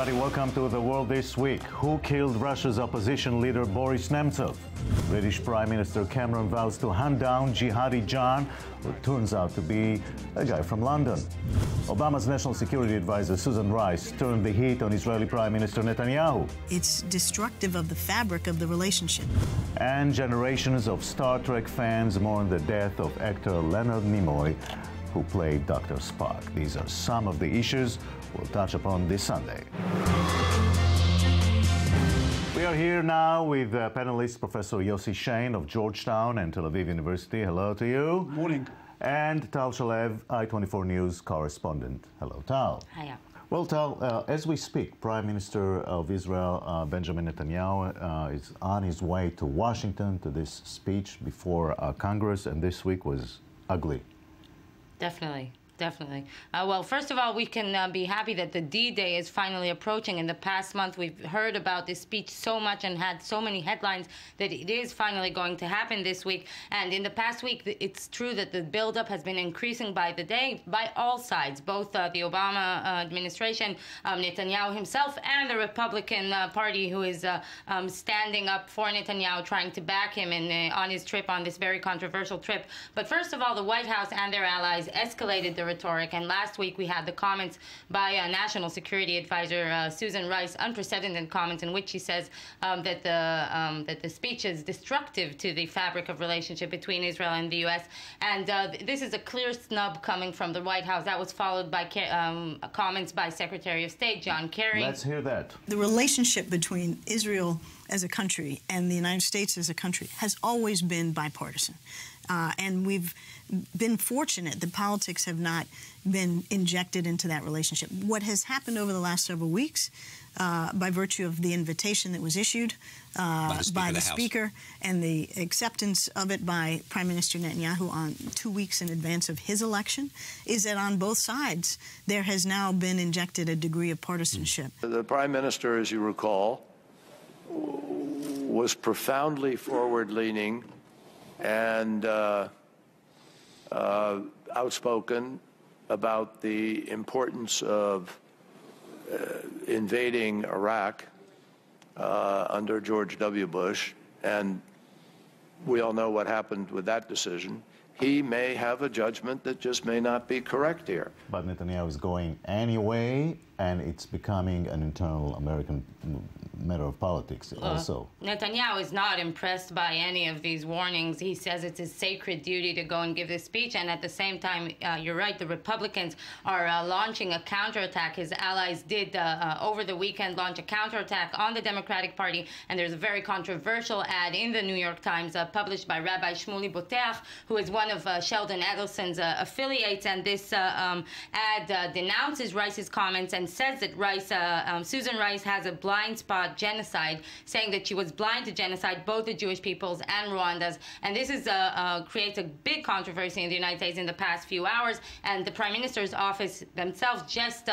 everybody. Welcome to The World This Week. Who killed Russia's opposition leader Boris Nemtsov? British Prime Minister Cameron vows to hunt down jihadi John, who turns out to be a guy from London. Obama's National Security Advisor Susan Rice turned the heat on Israeli Prime Minister Netanyahu. It's destructive of the fabric of the relationship. And generations of Star Trek fans mourn the death of actor Leonard Nimoy, who played Dr. Spock. These are some of the issues we'll touch upon this Sunday. We are here now with panelist Professor Yossi Shane of Georgetown and Tel Aviv University. Hello to you. Good morning. And Tal Shalev, I-24 News correspondent. Hello, Tal. Hiya. Well, Tal, as we speak, Prime Minister of Israel, Benjamin Netanyahu, is on his way to Washington to this speech before Congress, and this week was ugly. Definitely. Definitely. Well, first of all, we can be happy that the D-Day is finally approaching. In the past month, we've heard about this speech so much and had so many headlines that it is finally going to happen this week. And in the past week, it's true that the buildup has been increasing by the day by all sides, both the Obama administration, Netanyahu himself, and the Republican Party, who is standing up for Netanyahu, trying to back him on his trip, on this very controversial trip. But first of all, the White House and their allies escalated the rhetoric, and last week we had the comments by National Security Advisor Susan Rice, unprecedented comments in which she says that the speech is destructive to the fabric of relationship between Israel and the U.S. And this is a clear snub coming from the White House. That was followed by comments by Secretary of State John Kerry. Let's hear that. The relationship between Israel as a country and the United States as a country has always been bipartisan. And we've been fortunate that politics have not been injected into that relationship. What has happened over the last several weeks, by virtue of the invitation that was issued by the Speaker and the acceptance of it by Prime Minister Netanyahu on 2 weeks in advance of his election, is that on both sides there has now been injected a degree of partisanship. The Prime Minister, as you recall, was profoundly forward-leaning and outspoken about the importance of invading Iraq under George W. Bush, and we all know what happened with that decision. He may have a judgment that just may not be correct here. But Netanyahu is going anyway, and it's becoming an internal American matter of politics also. Netanyahu is not impressed by any of these warnings. He says it's his sacred duty to go and give this speech, and at the same time, you're right, the Republicans are launching a counterattack. His allies did, over the weekend, launch a counterattack on the Democratic Party, and there's a very controversial ad in the New York Times published by Rabbi Shmuley Boteach, who is one of Sheldon Adelson's affiliates, and this ad denounces Rice's comments and says that Susan Rice has a blind spot genocide, saying that she was blind to genocide, both the Jewish peoples and Rwanda's. And this is creates a big controversy in the United States in the past few hours. And the Prime Minister's office themselves just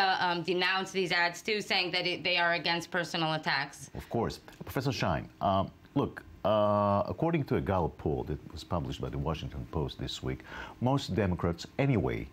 denounced these ads too, saying that they are against personal attacks. Of course. Professor Shine, look, according to a Gallup poll that was published by the Washington Post this week, most Democrats anyway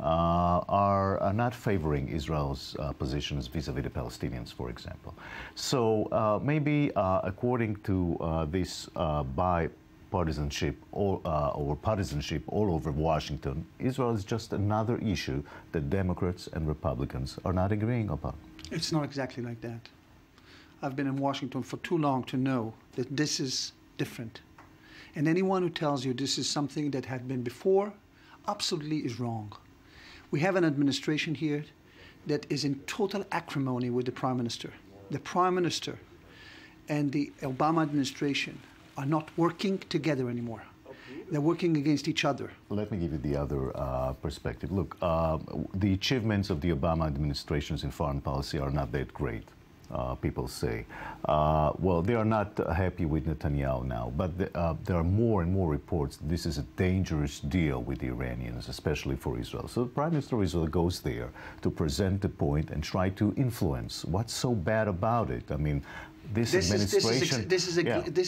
are not favoring Israel's positions vis-a-vis the Palestinians, for example. So maybe according to this bipartisanship or partisanship all over Washington, Israel is just another issue that Democrats and Republicans are not agreeing upon. It's not exactly like that. I've been in Washington for too long to know that this is different. And anyone who tells you this is something that had been before absolutely is wrong. We have an administration here that is in total acrimony with the Prime Minister. The Prime Minister and the Obama administration are not working together anymore. They're working against each other. Let me give you the other perspective. Look, the achievements of the Obama administrations in foreign policy are not that great. People say. Well, they are not happy with Netanyahu now, but there are more and more reports that this is a dangerous deal with the Iranians, especially for Israel. So the Prime Minister of Israel goes there to present the point and try to influence. What's so bad about it? I mean, this administration... This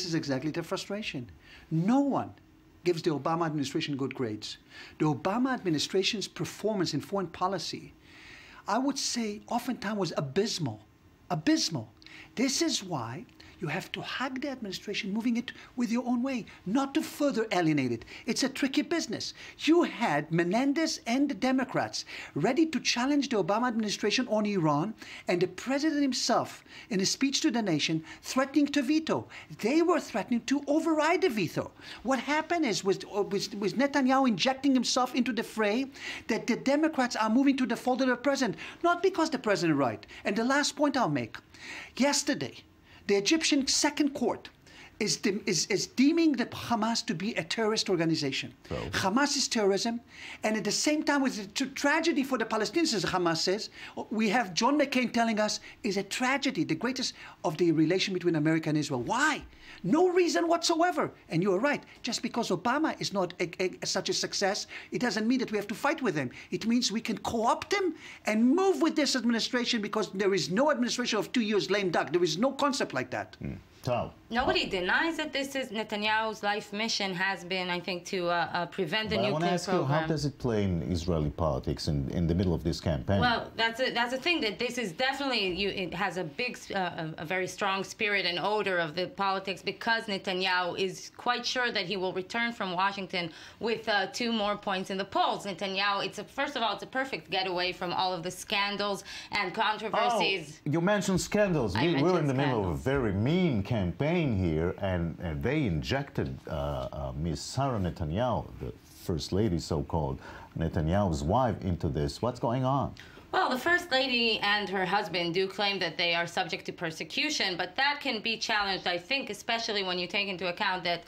is exactly the frustration. No one gives the Obama administration good grades. The Obama administration's performance in foreign policy, I would say, oftentimes was abysmal. abysmal. This is why you have to hug the administration, moving it with your own way, not to further alienate it. It's a tricky business. You had Menendez and the Democrats ready to challenge the Obama administration on Iran, and the president himself, in a speech to the nation, threatening to veto. They were threatening to override the veto. What happened is, with Netanyahu injecting himself into the fray, that the Democrats are moving to the fold of the president, not because the president is right. And the last point I'll make, yesterday, the Egyptian Second Court is deeming the Hamas to be a terrorist organization. So? Hamas is terrorism, and at the same time, with the tragedy for the Palestinians, as Hamas says, we have John McCain telling us is a tragedy, the greatest of the relation between America and Israel. Why? No reason whatsoever. And you are right. Just because Obama is not such a success, it doesn't mean that we have to fight with him. It means we can co-opt him and move with this administration, because there is no administration of 2 years lame duck. There is no concept like that. Nobody denies that this is Netanyahu's life mission has been, I think, to prevent the nuclear program. I want to ask you, how does it play in Israeli politics in the middle of this campaign? Well, that's the thing, that this is definitely, it has a big, a very strong spirit and odor of the politics, because Netanyahu is quite sure that he will return from Washington with 2 more points in the polls. Netanyahu, first of all, it's a perfect getaway from all of the scandals and controversies. Oh, you mentioned scandals. We're in the middle of a very mean campaign here, and they injected Ms. Sarah Netanyahu, the First Lady, so-called, Netanyahu's wife, into this. What's going on? Well, the First Lady and her husband do claim that they are subject to persecution, but that can be challenged, I think, especially when you take into account that,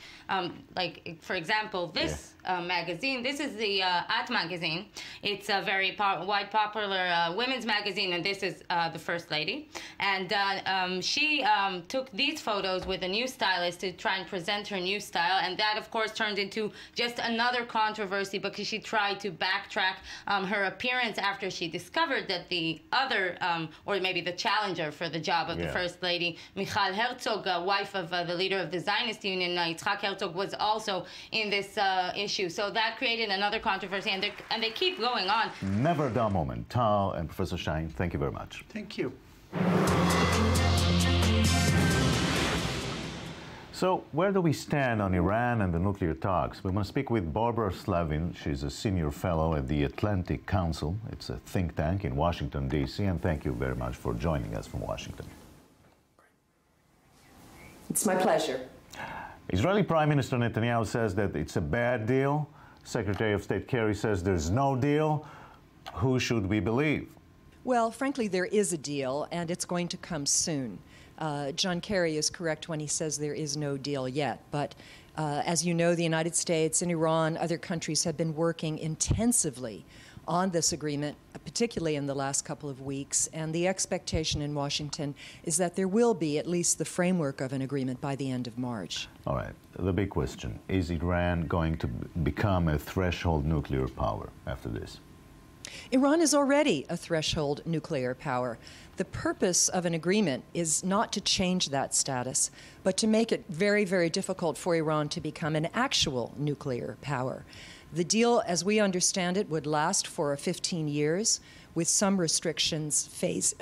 like, for example, this magazine, this is the At magazine. It's a very popular women's magazine, and this is the First Lady. And she took these photos with a new stylist to try and present her new style, and that, of course, turned into just another controversy, because she tried to backtrack her appearance after she discovered that the other, or maybe the challenger for the job of the First Lady, Michal Herzog, wife of the leader of the Zionist Union, Yitzhak Herzog, was also in this issue. So that created another controversy, and they keep going on. Never a dull moment. Tal and Professor Schein, thank you very much. Thank you. So, where do we stand on Iran and the nuclear talks? We want to speak with Barbara Slavin. She's a senior fellow at the Atlantic Council. It's a think tank in Washington, D.C., and thank you very much for joining us from Washington. It's my pleasure. Israeli Prime Minister Netanyahu says that it's a bad deal. Secretary of State Kerry says there's no deal. Who should we believe? Well, frankly, there is a deal, and it's going to come soon. John Kerry is correct when he says there is no deal yet, but as you know, the United States and Iran, other countries have been working intensively on this agreement, particularly in the last couple of weeks, and the expectation in Washington is that there will be at least the framework of an agreement by the end of March. All right, the big question, is Iran going to become a threshold nuclear power after this? Iran is already a threshold nuclear power. The purpose of an agreement is not to change that status, but to make it very, very difficult for Iran to become an actual nuclear power. The deal, as we understand it, would last for 15 years, with some restrictions phased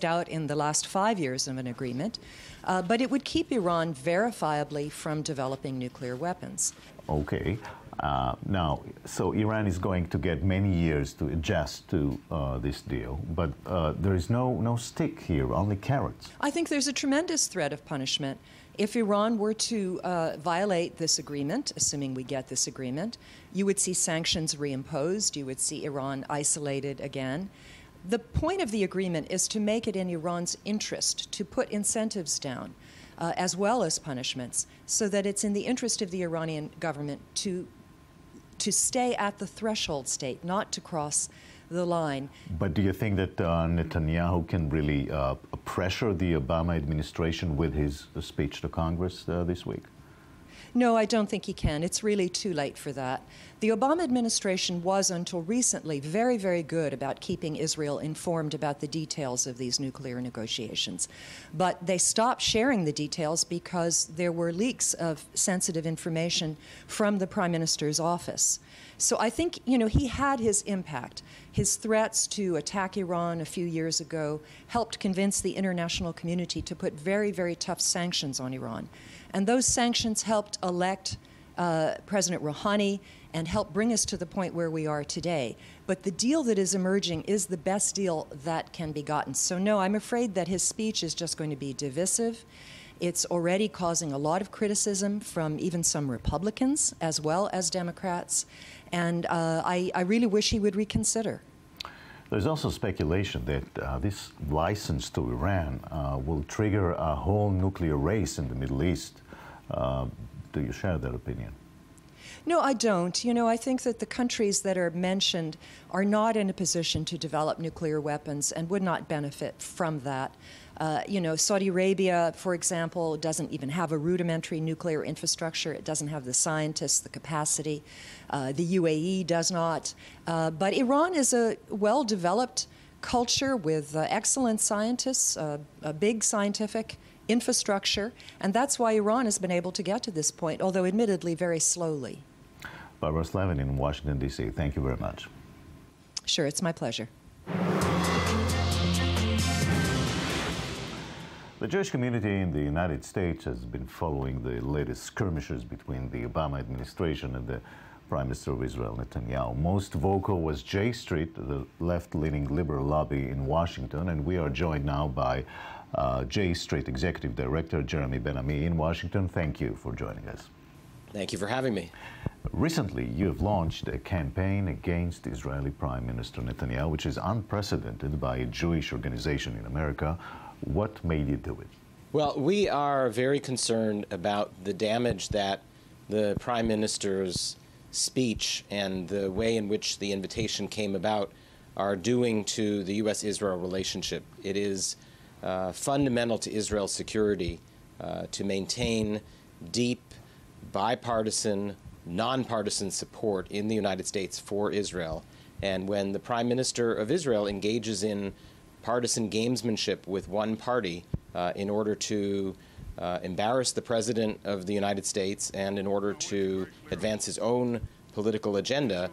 out in the last 5 years of an agreement. But it would keep Iran verifiably from developing nuclear weapons. Okay. Now, so Iran is going to get many years to adjust to this deal, but there is no stick here, only carrots. I think there's a tremendous threat of punishment. If Iran were to violate this agreement, assuming we get this agreement, you would see sanctions reimposed, you would see Iran isolated again. The point of the agreement is to make it in Iran's interest to put incentives down, as well as punishments, so that it's in the interest of the Iranian government to stay at the threshold state, not to cross the line. But do you think that Netanyahu can really pressure the Obama administration with his speech to Congress this week? No, I don't think he can. It's really too late for that. The Obama administration was, until recently, very, very good about keeping Israel informed about the details of these nuclear negotiations. But they stopped sharing the details because there were leaks of sensitive information from the Prime Minister's office. So I think, he had his impact. His threats to attack Iran a few years ago helped convince the international community to put very, very tough sanctions on Iran. And those sanctions helped elect President Rouhani and helped bring us to the point where we are today. But the deal that is emerging is the best deal that can be gotten. So no, I'm afraid that his speech is just going to be divisive. It's already causing a lot of criticism from even some Republicans as well as Democrats. And I really wish he would reconsider. There's also speculation that this license to Iran will trigger a whole nuclear race in the Middle East. Do you share that opinion? No, I don't. I think that the countries that are mentioned are not in a position to develop nuclear weapons and would not benefit from that. Saudi Arabia, for example, doesn't even have a rudimentary nuclear infrastructure. It doesn't have the scientists, the capacity. The UAE does not. But Iran is a well-developed culture with excellent scientists, a big scientific infrastructure, and that's why Iran has been able to get to this point, although admittedly very slowly. Barbara Slavin in Washington, D.C., thank you very much. Sure, it's my pleasure. The Jewish community in the United States has been following the latest skirmishes between the Obama administration and the Prime Minister of Israel, Netanyahu. Most vocal was J Street, the left-leaning liberal lobby in Washington, and we are joined now by J Street Executive Director Jeremy Ben-Ami in Washington. Thank you for joining us. Thank you for having me. Recently, you have launched a campaign against Israeli Prime Minister Netanyahu, which is unprecedented by a Jewish organization in America. What made you do it? Well, we are very concerned about the damage that the Prime Minister's speech and the way in which the invitation came about are doing to the U.S.-Israel relationship. It is fundamental to Israel's security to maintain deep, bipartisan, nonpartisan support in the United States for Israel. And when the Prime Minister of Israel engages in partisan gamesmanship with one party in order to embarrass the President of the United States and in order to advance his own political agenda,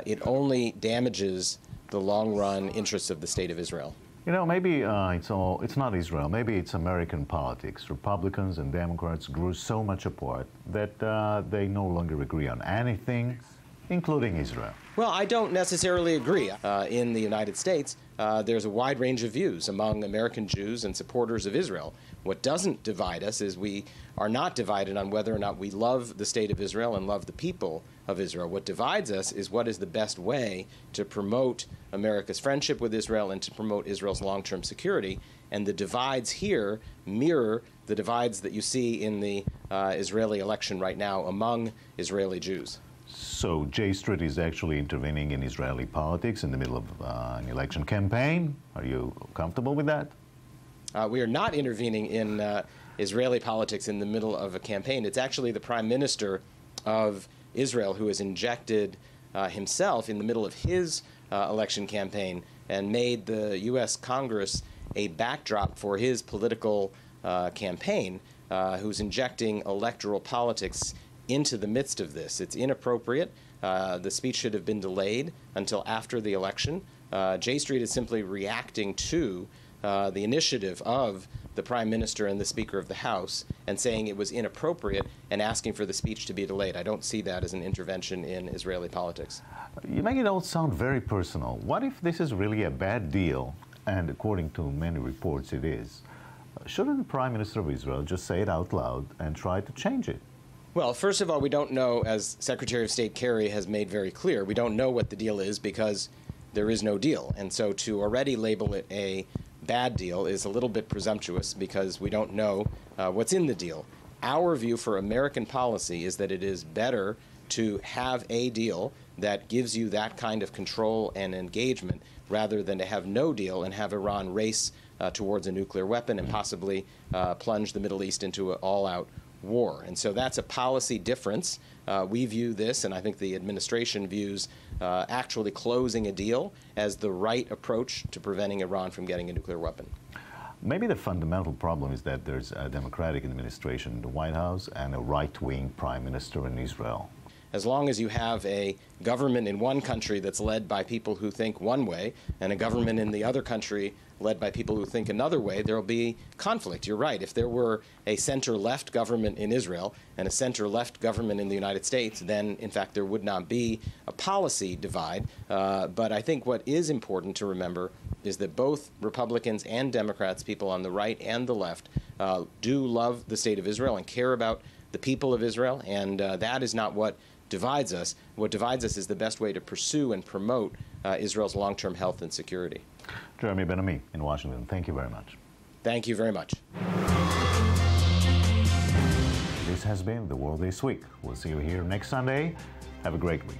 it only damages the long-run interests of the State of Israel. Maybe it's not Israel. Maybe it's American politics. Republicans and Democrats grew so much apart that they no longer agree on anything, including Israel. Well, I don't necessarily agree. In the United States, there's a wide range of views among American Jews and supporters of Israel. What doesn't divide us is we are not divided on whether or not we love the State of Israel and love the people of Israel. What divides us is what is the best way to promote America's friendship with Israel and to promote Israel's long-term security. And the divides here mirror the divides that you see in the Israeli election right now among Israeli Jews. So J Street is actually intervening in Israeli politics in the middle of an election campaign. Are you comfortable with that? We are not intervening in Israeli politics in the middle of a campaign. It's actually the Prime Minister of Israel who has injected himself in the middle of his election campaign and made the U.S. Congress a backdrop for his political campaign, who's injecting electoral politics into the midst of this. It's inappropriate. The speech should have been delayed until after the election. J Street is simply reacting to the initiative of the Prime Minister and the Speaker of the House and saying it was inappropriate and asking for the speech to be delayed. I don't see that as an intervention in Israeli politics. You make it all sound very personal. What if this is really a bad deal, and according to many reports it is? Shouldn't the Prime Minister of Israel just say it out loud and try to change it? Well, first of all, we don't know, as Secretary of State Kerry has made very clear, we don't know what the deal is because there is no deal. And so to already label it a bad deal is a little bit presumptuous because we don't know what's in the deal. Our view for American policy is that it is better to have a deal that gives you that kind of control and engagement rather than to have no deal and have Iran race towards a nuclear weapon and possibly plunge the Middle East into an all-out war. And so that's a policy difference. We view this, and I think the administration views actually closing a deal as the right approach to preventing Iran from getting a nuclear weapon. Maybe the fundamental problem is that there's a Democratic administration in the White House and a right-wing prime minister in Israel. As long as you have a government in one country that's led by people who think one way and a government in the other country led by people who think another way, there will be conflict. You're right. If there were a center-left government in Israel and a center-left government in the United States, then, in fact, there would not be a policy divide. But I think what is important to remember is that both Republicans and Democrats, people on the right and the left, do love the state of Israel and care about the people of Israel, and that is not what divides us. What divides us is the best way to pursue and promote Israel's long-term health and security. Jeremy Ben-Ami in Washington, thank you very much. Thank you very much. This has been The World This Week. We'll see you here next Sunday. Have a great week.